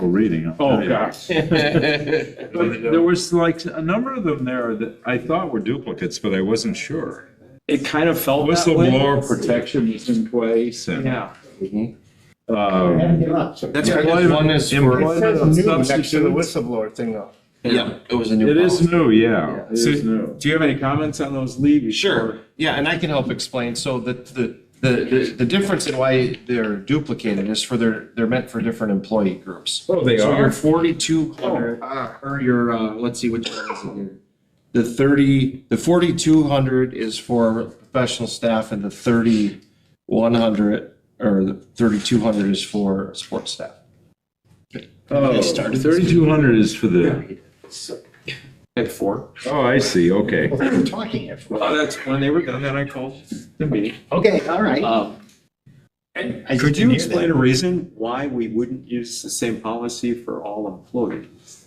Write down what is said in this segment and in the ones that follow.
reading. I'll Oh, tell you. gosh. But there was like a number of them there that I thought were duplicates, but I wasn't sure. It kind of felt that way. Whistleblower protection is in place and. Yeah. That's Employment- one is for, employment of New next to the substitutes. whistleblower thing though. yeah, it was a new It is policy. new, yeah, it So, is new. do you have any comments on those leaves? Sure, yeah, and I can help explain. So the difference in why they're duplicated is they're meant for different employee groups. Oh, they So are? your 4,200, or your, let's see, which one is it here? The 4,200 is for professional staff and the 3,100, or the 3,200 is for sports staff. Oh, 3,200 is for the, At 4. oh, I see, okay. We're talking it. Well, that's when they were done, then I called the meeting. Okay, all right. And I could didn't you hear explain that. a reason why we wouldn't use the same policy for all employees?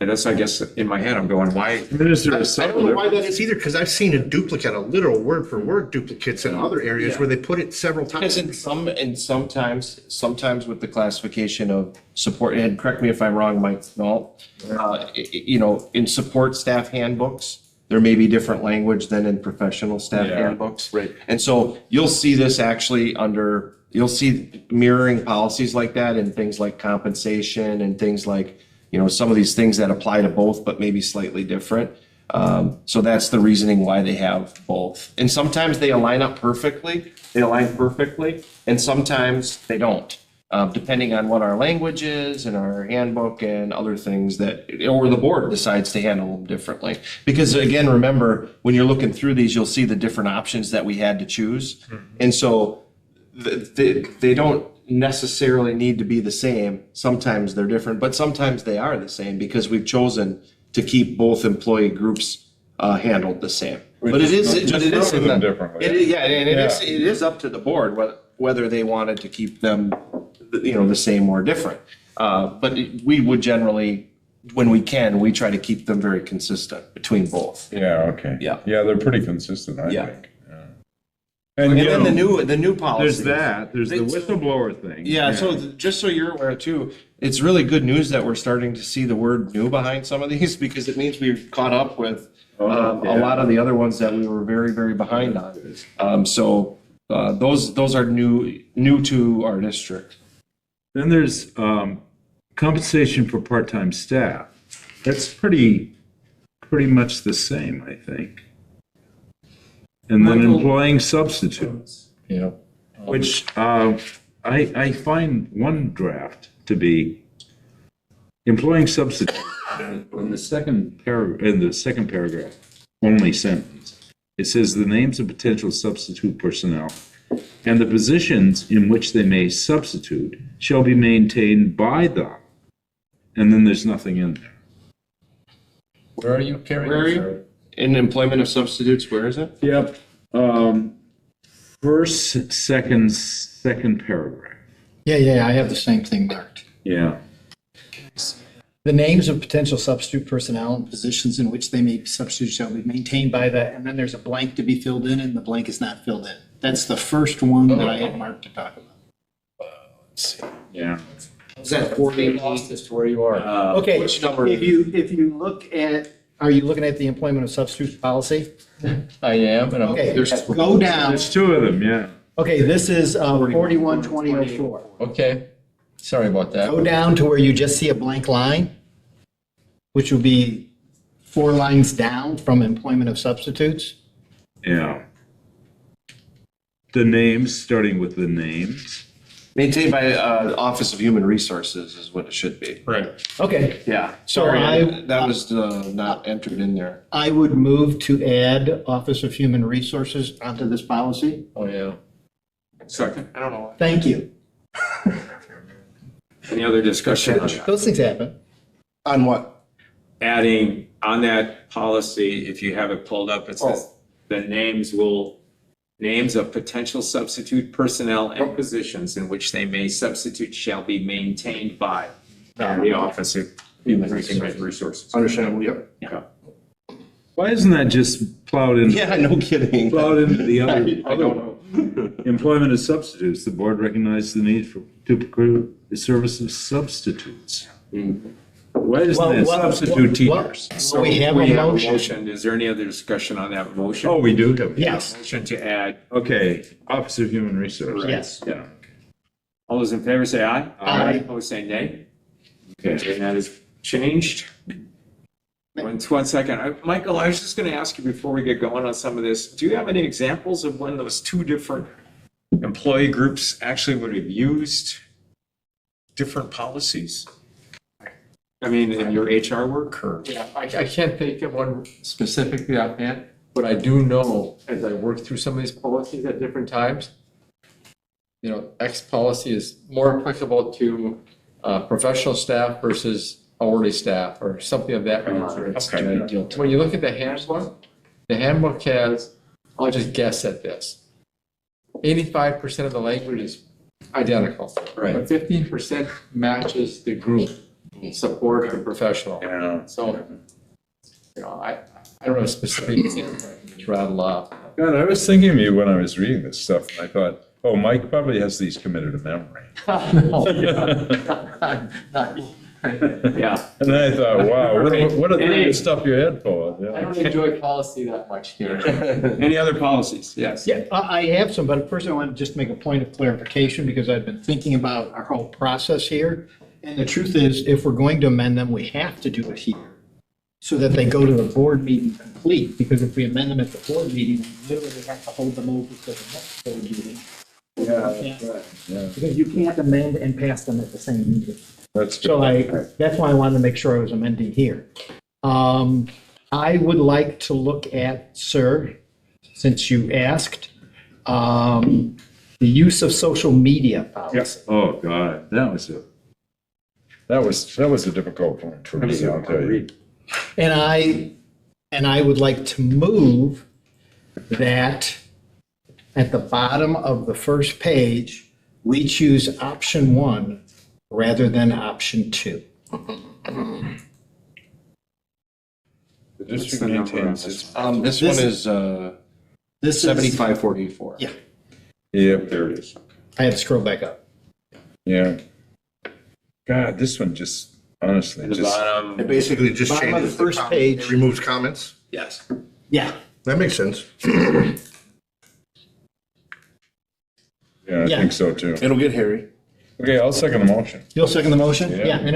And that's, I guess, in my head, I'm going, why? I mean, is there a I subtle don't know why that difference? is either, because I've seen a duplicate, a literal word for word duplicates in other areas where they put it several Because times. sometimes with the classification of support, and correct me if I'm wrong, Mike, no, you know, in support staff handbooks, there may be different language than in professional staff Yeah. handbooks. Right. And so you'll see this actually you'll see mirroring policies like that in things like compensation and things like, you know, some of these things that apply to both, but maybe slightly different. So that's the reasoning why they have both. And sometimes they align perfectly, and sometimes they don't, depending on what our language is and our handbook and other things that, or the board decides to handle them differently. Because again, remember, when you're looking through these, you'll see the different options that we had to choose. And so they don't necessarily need to be the same. Sometimes they're different, but sometimes they are the same because we've chosen to keep both employee groups handled the same. But it is, Just but it is, number them differently. yeah, and it is up to the board whether they wanted to keep them, you know, the same or different. But we would generally, when we can, we try to keep them very consistent between both. Yeah, okay. Yeah. Yeah, they're pretty consistent, I Yeah. think. Yeah. And you then know, the new policy. there's the whistleblower thing. Yeah, so just so you're aware too, it's really good news that we're starting to see the word new behind some of these because it means we've caught up with a lot of the other ones that we were very, very behind on. So those are new to our district. Then there's compensation for part-time staff. That's pretty much the same, I think. And then employing substitutes. Yeah. Which I find one draft to be employing substitute. In the second paragraph, only sentence, it says the names of potential substitute personnel and the positions in which they may substitute shall be maintained by the, and then there's nothing in there. Where are you, Carrie? Where are you? In employment of substitutes, where is it? Yep. First, second paragraph. Yeah, I have the same thing marked. Yeah. The names of potential substitute personnel and positions in which they may be substituted shall be maintained by the, and then there's a blank to be filled in, and the blank is not filled in. That's the first one that I had marked to talk about. Yeah. Is that Lost as to where you are. Okay, which number? if you look at, are you looking at the employment of substitutes policy? I am, and I'm. Okay, There's- go down. There's two of them, yeah. Okay, this is 412004. Okay, sorry about that. Go down to where you just see a blank line, which would be 4 lines down from employment of substitutes. Yeah. The names, starting with the names. Maintained by Office of Human Resources is what it should be. Right. Okay, Yeah, So sorry, I- that was not entered in there. I would move to add Office of Human Resources onto this policy. Oh, yeah. Second. I don't know. Thank you. Any other discussion on that? Those things happen. On what? Adding on that policy, if you have it pulled up, it says the names of potential substitute personnel and positions in which they may substitute shall be maintained by the Office of Human Resources. Understandable, yep. Why isn't that just plowed in? Yeah, no kidding. Plowed into the other? I don't know. Employment of substitutes, the board recognizes the need for to procure the service of substitutes. Why isn't it substitute teachers? So we have a motion. Is there any other discussion on that motion? Oh, we do have. Yes, Motion to add, Okay, Office of Human Resources. yes. Yeah, all those in favor say aye. Aye. Opposed say nay. okay. And that is changed. One second. Michael, I was just going to ask you before we get going on some of this, do you have any examples of when those two different employee groups actually would have used different policies? I mean, in your HR work or? Yeah, I can't think of one specifically offhand, but I do know as I work through some of these policies at different times, you know, X policy is more applicable to professional staff versus hourly staff or something of that nature. Okay. When you look at the handbook has, I'll just guess at this. 85% of the language is identical. Right. But 15% matches the group, support or professional. Yeah. So, you know, I don't know specific examples I can just rattle off. God, I was thinking of you when I was reading this stuff, and I thought, oh, Mike probably has these committed to memory. Yeah. And then I thought, wow, what are the stuff your head full of? I Yeah. don't enjoy policy that much here. Any other policies? Yes. Yeah, I have some, but first I want to just make a point of clarification because I've been thinking about our whole process here. And the truth is, if we're going to amend them, we have to do it here so that they go to the board meeting complete. Because if we amend them at the board meeting, we literally have to hold them over to the next board meeting. Yeah. Because you can't amend and pass them at the same meeting. That's So good. that's why I wanted to make sure I was amending here. I would like to look at, sir, since you asked, the use of social media policy. Oh, God, that was a difficult one for me, I'll tell you. And I would like to move that at the bottom of the first page, we choose option 1 rather than option 2. The What's district the number on maintains this its. This one is This is, 7544. Yeah. Yep, there it is. I had to scroll back up. Yeah. God, this one just, honestly, The just, bottom. It basically just Bottom of changes the first page. It removes comments. Yes. Yeah, That makes sense. yeah, I Yeah. think so too. It'll get hairy. Okay, I'll second the motion. you'll second the motion? Yeah. Yeah, and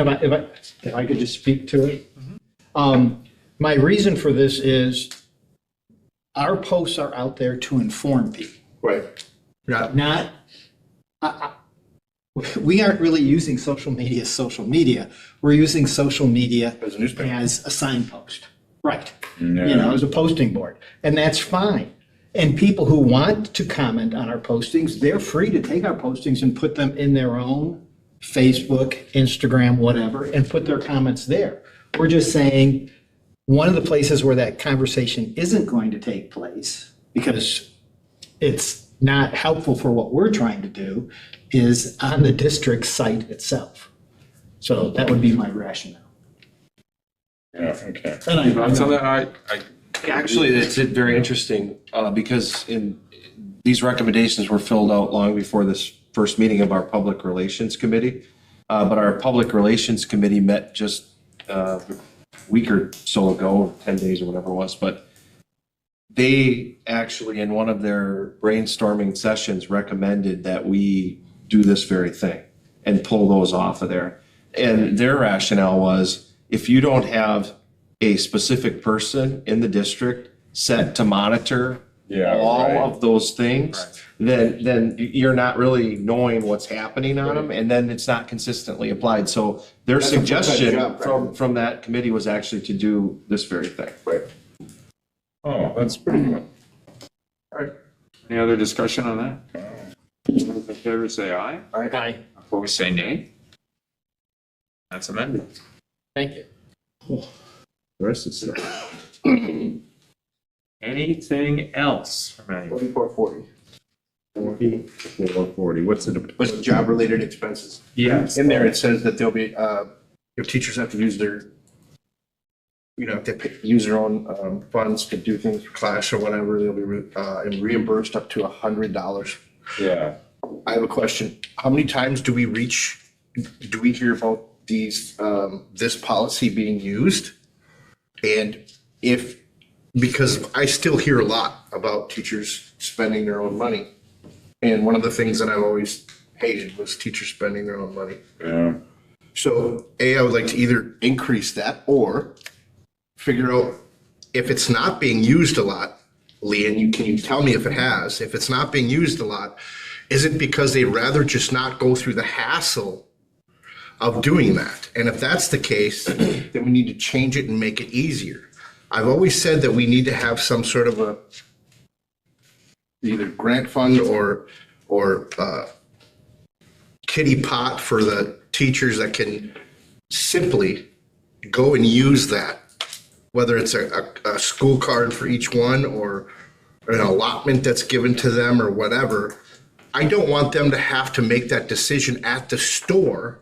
if I could just speak to it. My reason for this is our posts are out there to inform people. Right. Yeah. Not, we aren't really using social media. We're using social media As a newspaper. as a signpost. Right. Yeah. You know, as a posting board. And that's fine. And people who want to comment on our postings, they're free to take our postings and put them in their own Facebook, Instagram, whatever, and put their comments there. We're just saying, one of the places where that conversation isn't going to take place, because it's not helpful for what we're trying to do, is on the district site itself. So that would be my rationale. Yeah, okay. And I- So that I Actually, it's very interesting because these recommendations were filled out long before this first meeting of our Public Relations Committee. But our Public Relations Committee met just a week or so ago, 10 days or whatever it was. But they actually, in one of their brainstorming sessions, recommended that we do this very thing and pull those off of there. And their rationale was, if you don't have a specific person in the district set to monitor Yeah, all right. of those things, then you're not really knowing what's happening on them, and then it's not consistently applied. So their That's a full-time suggestion job, right? from that committee was actually to do this very thing. Right. Oh, that's pretty good. Any other discussion on that? All those in favor say aye. Aye. Opposed say nay. That's amended. Thank you. The rest is stuff. Anything else from anyone? 4440. 440, what's it? What's job-related expenses? Yes. In there, it says that there'll be, if teachers have to use their if they use their own funds to do things for class or whatever, they'll be reimbursed up to $100. Yeah. I have a question. How many times do we hear about this policy being used? And because I still hear a lot about teachers spending their own money. And one of the things that I've always hated was teachers spending their own money. Yeah. So I would like to either increase that or figure out if it's not being used a lot, Leanne, can you tell me if it has? If it's not being used a lot, is it because they'd rather just not go through the hassle of doing that? And if that's the case, then we need to change it and make it easier. I've always said that we need to have some sort of a either grant fund or kitty pot for the teachers that can simply go and use that, whether it's a school card for each one or an allotment that's given to them or whatever. I don't want them to have to make that decision at the store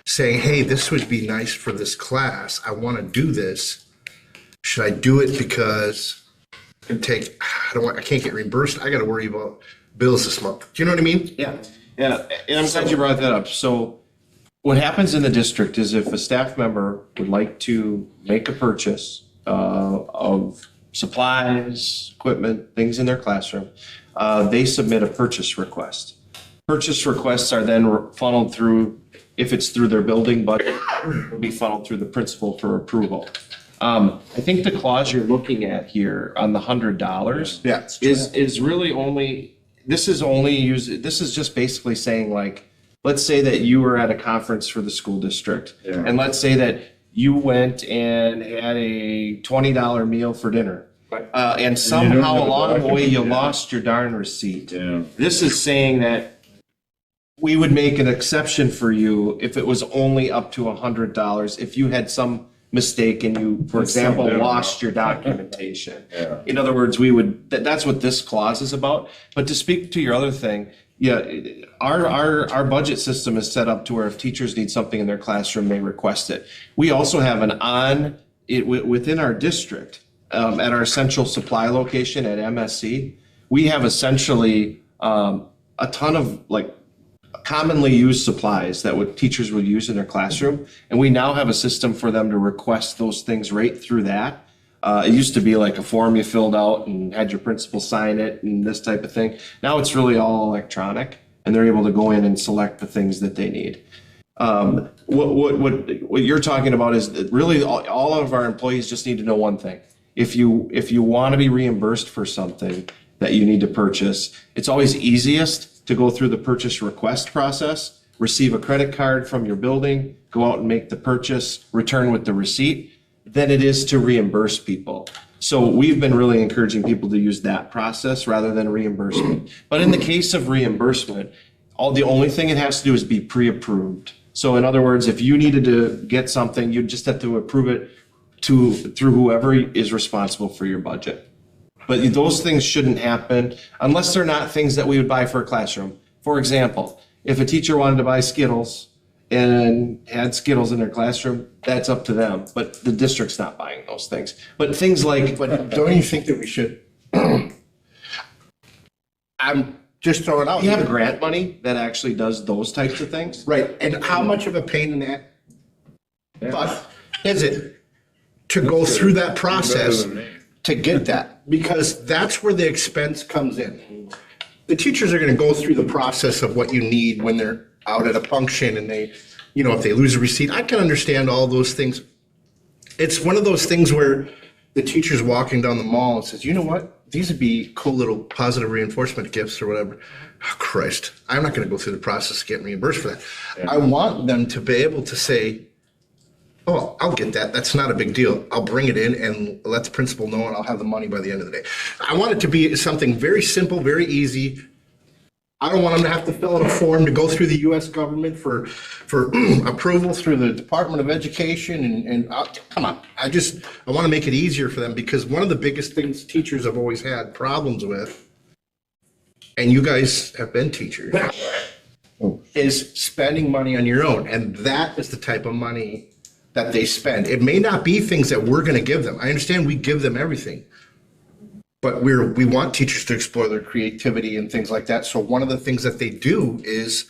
saying, hey, this would be nice for this class. I want to do this. Should I do it because I can't get reimbursed. I got to worry about bills this month. Do you know what I mean? Yeah, and I'm glad you brought that up. So what happens in the district is if a staff member would like to make a purchase of supplies, equipment, things in their classroom, they submit a purchase request. Purchase requests are then funneled through, if it's through their building budget, it'll be funneled through the principal for approval. I think the clause you're looking at here on the $100 Yeah. is really only, this is just basically saying like, let's say that you were at a conference for the school district. Yeah. And let's say that you went and had a $20 meal for dinner. And somehow have a along the way, document, you yeah. lost your darn receipt. Yeah. This is saying that we would make an exception for you if it was only up to $100, if you had some mistake and you, for example, something. lost your documentation. Yeah. In other words, we would, that's what this clause is about. But to speak to your other thing, yeah, our budget system is set up to where if teachers need something in their classroom, they request it. We also have within our district, at our central supply location at MSC, we have essentially a ton of like commonly used supplies that teachers would use in their classroom. And we now have a system for them to request those things right through that. It used to be like a form you filled out and had your principal sign it and this type of thing. Now it's really all electronic and they're able to go in and select the things that they need. What you're talking about is that really all of our employees just need to know one thing. If you want to be reimbursed for something that you need to purchase, it's always easiest to go through the purchase request process, receive a credit card from your building, go out and make the purchase, return with the receipt, than it is to reimburse people. So we've been really encouraging people to use that process rather than reimbursement. But in the case of reimbursement, the only thing it has to do is be pre-approved. So in other words, if you needed to get something, you just have to approve it through whoever is responsible for your budget. But those things shouldn't happen unless they're not things that we would buy for a classroom. For example, if a teacher wanted to buy Skittles and had Skittles in their classroom, that's up to them. But the district's not buying those things. But things like, But don't you think that we should? I'm just throwing it out. you have grant money that actually does those types of things. Right, and how much of a pain in that butt is it to go through that process to get that? Because that's where the expense comes in. The teachers are gonna go through the process of what you need when they're out at a function and they, if they lose a receipt, I can understand all those things. It's one of those things where the teacher's walking down the mall and says, you know what? These would be cool little positive reinforcement gifts or whatever. Oh, Christ, I'm not gonna go through the process of getting reimbursed for that. I want them to be able to say, oh, I'll get that. That's not a big deal. I'll bring it in and let the principal know and I'll have the money by the end of the day. I want it to be something very simple, very easy. I don't want them to have to fill out a form to go through the US government for approval through the Department of Education and come on. I want to make it easier for them because one of the biggest things teachers have always had problems with, and you guys have been teachers, is spending money on your own. And that is the type of money that they spend. It may not be things that we're gonna give them. I understand we give them everything. But we want teachers to explore their creativity and things like that. So one of the things that they do is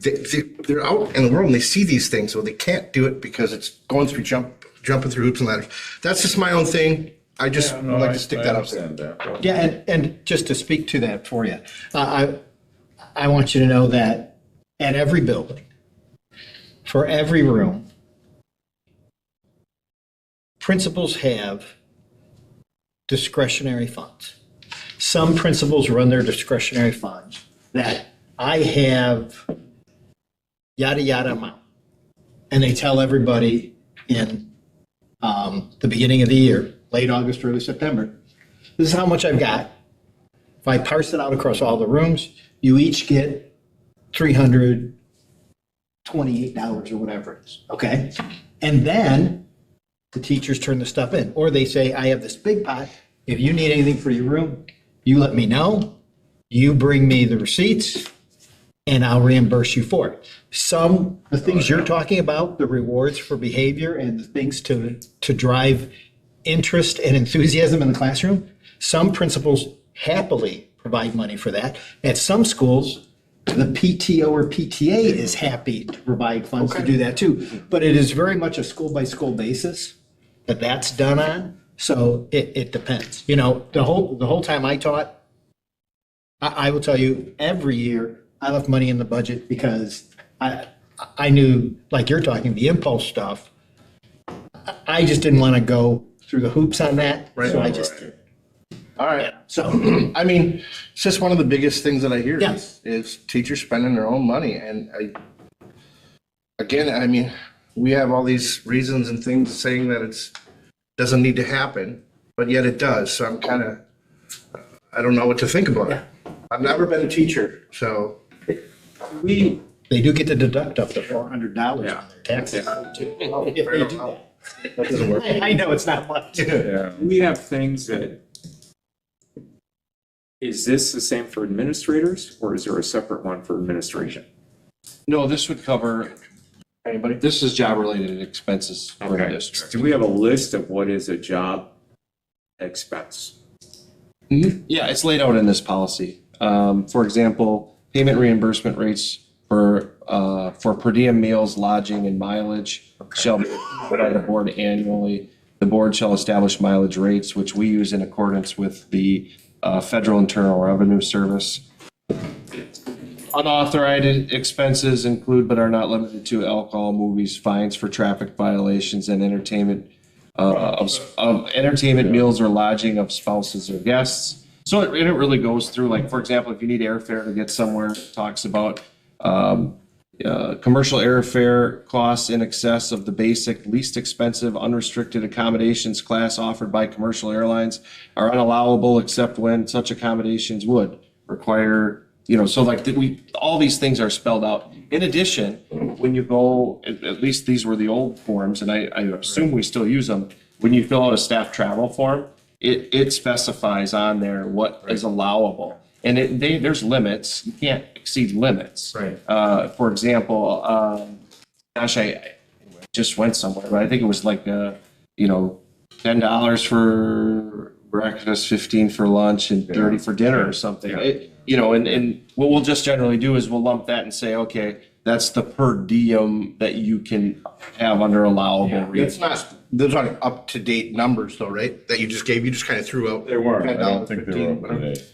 they're out in the world and they see these things, so they can't do it because it's going through jumping through hoops and ladders. That's just my own thing. I just would like to stick that out there. Yeah, and just to speak to that for you, I want you to know that at every building, for every room, principals have discretionary funds. Some principals run their discretionary funds that I have yada yada amount. And they tell everybody in the beginning of the year, late August, early September, this is how much I've got. If I parse it out across all the rooms, you each get $328 or whatever it is, okay? And then the teachers turn the stuff in, or they say, I have this big pot. If you need anything for your room, you let me know. You bring me the receipts and I'll reimburse you for it. The things you're talking about, the rewards for behavior and the things to drive interest and enthusiasm in the classroom, some principals happily provide money for that. At some schools, the PTO or PTA is happy to provide funds to do that too. But it is very much a school by school basis that that's done on. So it depends. You know, the whole time I taught, I will tell you, every year I left money in the budget because I knew, like you're talking, the impulse stuff. I just didn't want to go through the hoops on that. Right. So I just did. All right. So, I mean, it's just one of the biggest things that I hear Yeah. is teachers spending their own money. And I mean, we have all these reasons and things saying that it's doesn't need to happen, but yet it does. So I'm I don't know what to think about it. I've never been a teacher, so. We, they do get to deduct up to $400 Yeah. on their taxes. Yeah. too, if they do that. That doesn't work. I know it's not much. we have things that, is this the same for administrators or is there a separate one for administration? No, this would cover, Anybody? this is job-related expenses for the Okay. district. Do we have a list of what is a job expense? Yeah, it's laid out in this policy. For example, payment reimbursement rates for per diem meals, lodging, and mileage shall be set by the board annually. The board shall establish mileage rates, which we use in accordance with the Federal Internal Revenue Service. Unauthorized expenses include but are not limited to alcohol, movies, fines for traffic violations, and entertainment of entertainment, meals, or lodging of spouses or guests. So it really goes through, like, for example, if you need airfare to get somewhere, it talks about commercial airfare costs in excess of the basic, least expensive, unrestricted accommodations class offered by commercial airlines are unallowable except when such accommodations would require, so like all these things are spelled out. In addition, when you go, at least these were the old forms, and I assume we still use them, when you fill out a staff travel form, it specifies on there what is allowable. And there's limits. You can't exceed limits. Right. For example, I just went somewhere, but I think it was like, $10 for breakfast, 15 for lunch, and 30 for dinner or something. And what we'll just generally do is we'll lump that and say, okay, that's the per diem that you can have under allowable rates. It's not, those aren't up-to-date numbers though, right? That you just gave, you just kind of threw out. They weren't. I don't $10, think they were up to $15. date.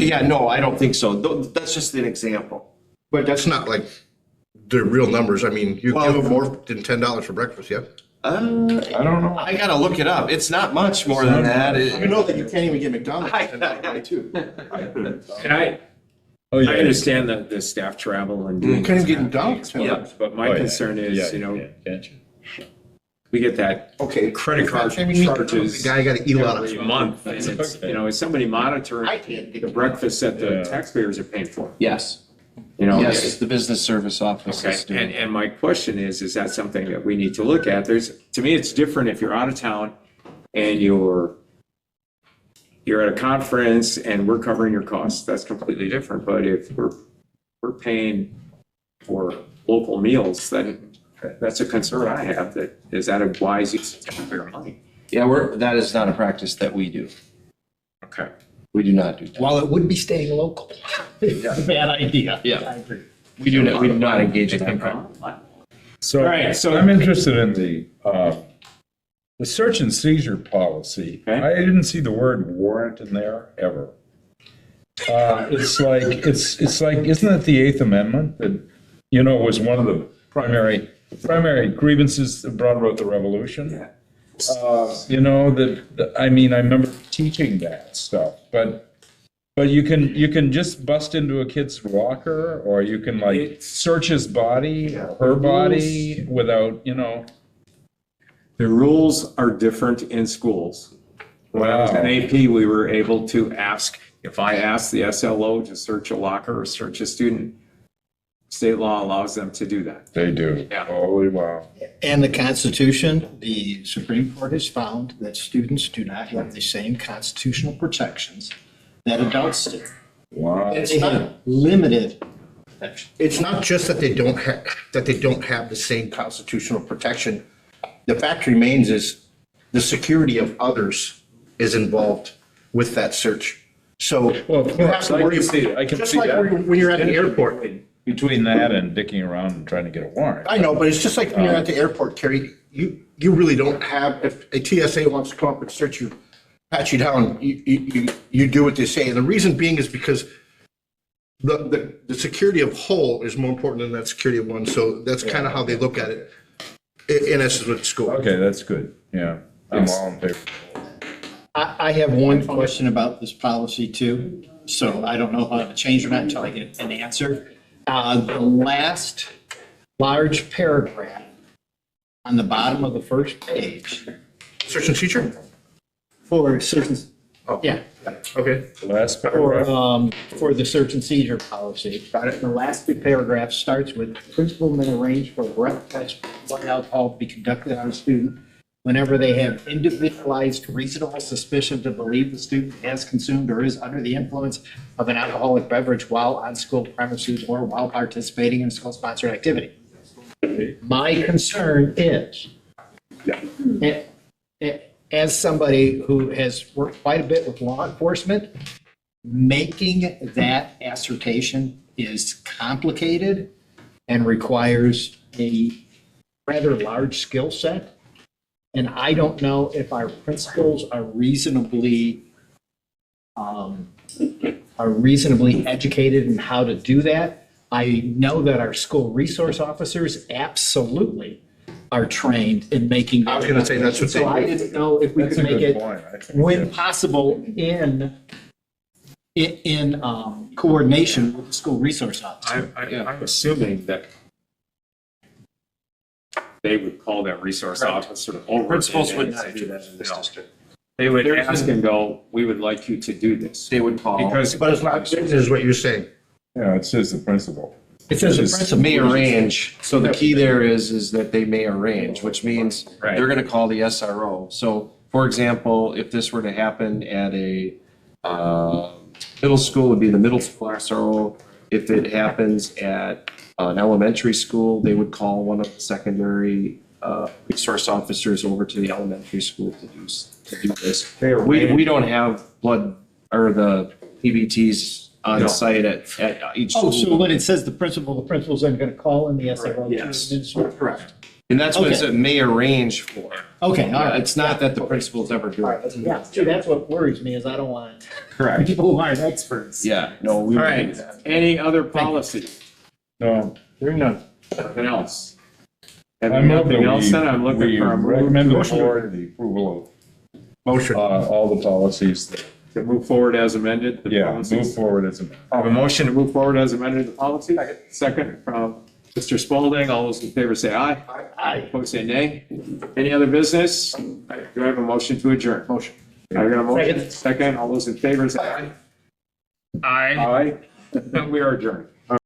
Yeah, no, I don't think so. That's just an example. But that's not like the real numbers. I mean, you Well- give them more than $10 for breakfast, yeah? I don't know. I gotta look it up. It's not much more than that. You know that you can't even get McDonald's. I too. And Oh, I understand the staff travel and doing. You can't even get those kind of McDonald's. things, But my Oh, yeah. concern is, Yeah, can't you? we get that Okay. credit card I mean, you- charges The guy got to eat a lot every of. month. And it's, is somebody monitoring I can't the breakfast that the Yeah. taxpayers are paying for? Yes, Yes. the business service office Okay, is doing. and my question is that something that we need to look at? To me, it's different if you're out of town and you're at a conference and we're covering your costs, that's completely different. But if we're paying for local meals, then That's a concern I have, that is that a wise use of taxpayer money? Yeah, that is not a practice that we do. Okay. We do not do that. While it would be staying local, it's a bad idea. Yeah. I agree. We do not engage in that practice. So All right, so- I'm interested in the search and seizure policy. Okay. I didn't see the word warrant in there ever. It's like, isn't that the Eighth Amendment that, was one of the primary grievances that brought about the revolution? Yeah. I remember teaching that stuff, but you can just bust into a kid's locker, or you can search his body, or her body without, The rules are different in schools. When I was in Wow. AP, we were able to ask, if I asked the SLO to search a locker or search a student, state law allows them to do that. They do. Yeah. Holy wow. And the Constitution, the Supreme Court has found that students do not have the same constitutional protections that adults do. Wow. They have limited protection. It's not just that they don't have the same constitutional protection. The fact remains is the security of others is involved with that search. So Well, of you have course, to I worry can see, about, I can just see like that. when you're at the airport. Between that and dicking around and trying to get a warrant. I know, but it's just like when you're at the airport, Kerry, you really don't have, if a TSA wants to come up and search you, pat you down, you do what they say. And the reason being is because the security of whole is more important than that security of one. So that's kind of how they look at it in essence with school. Okay, that's good. Yeah, I'm all in favor. I have one question about this policy too, so I don't know how to change or not until I get an answer. The last large paragraph on the bottom of the first page Search and seizure? for certain, yeah, Okay. Last for, paragraph. for the search and seizure policy. The last two paragraphs starts with principal may arrange for a breath test, blood alcohol to be conducted on a student whenever they have individualized reasonable suspicion to believe the student has consumed or is under the influence of an alcoholic beverage while on school premises or while participating in a school-sponsored activity. My concern is, as somebody who has worked quite a bit with law enforcement, making that assertion is complicated and requires a rather large skill set. And I don't know if our principals are reasonably educated in how to do that. I know that our school resource officers absolutely are trained in making. I was gonna say that's what So I didn't know if we That's could a make good it, point. I think, when yeah. possible, in coordination with the school resource officer. I'm assuming that they would call that resource officer over. Principals would and not say, do that in this "No." district. They would There's ask and go, we would like you to do this. They would call. Because, But it's not, this is what you're saying. Yeah, it says the principal. It says the Which is- principal. May arrange, so the key there is that they may arrange, which means Right. they're gonna call the SRO. So, for example, if this were to happen at a, middle school, would be the middle school SRO. If it happens at an elementary school, they would call one of the secondary, resource officers over to the elementary school to do this. We don't have blood, or the PBTs No. on site at each Oh, school. so when it says the principal's then going to call in the SRO? Yes. Correct. And that's what Okay. it may arrange for. Okay, all right. It's not that the principal's ever All doing right, it. yeah, see, that's what worries me, is I don't want Correct. people who aren't experts. Yeah, no, we all wouldn't right, do that. any other policy? No, Hearing none. Nothing else? I Having move nothing that else, then I'm looking we for a recommend to the motion board the approval Motion. of all the policies. to move forward as amended. the Yeah, policies. move forward as a. I have a motion to move forward as amended, the policy. Second from Mr. Spalding. All those in favor say aye. Aye. Opposed say nay. Any other business? Do I have a motion to adjourn? Motion. I got a motion. Second. Second. All those in favor say aye. Aye. Aye. We are adjourned.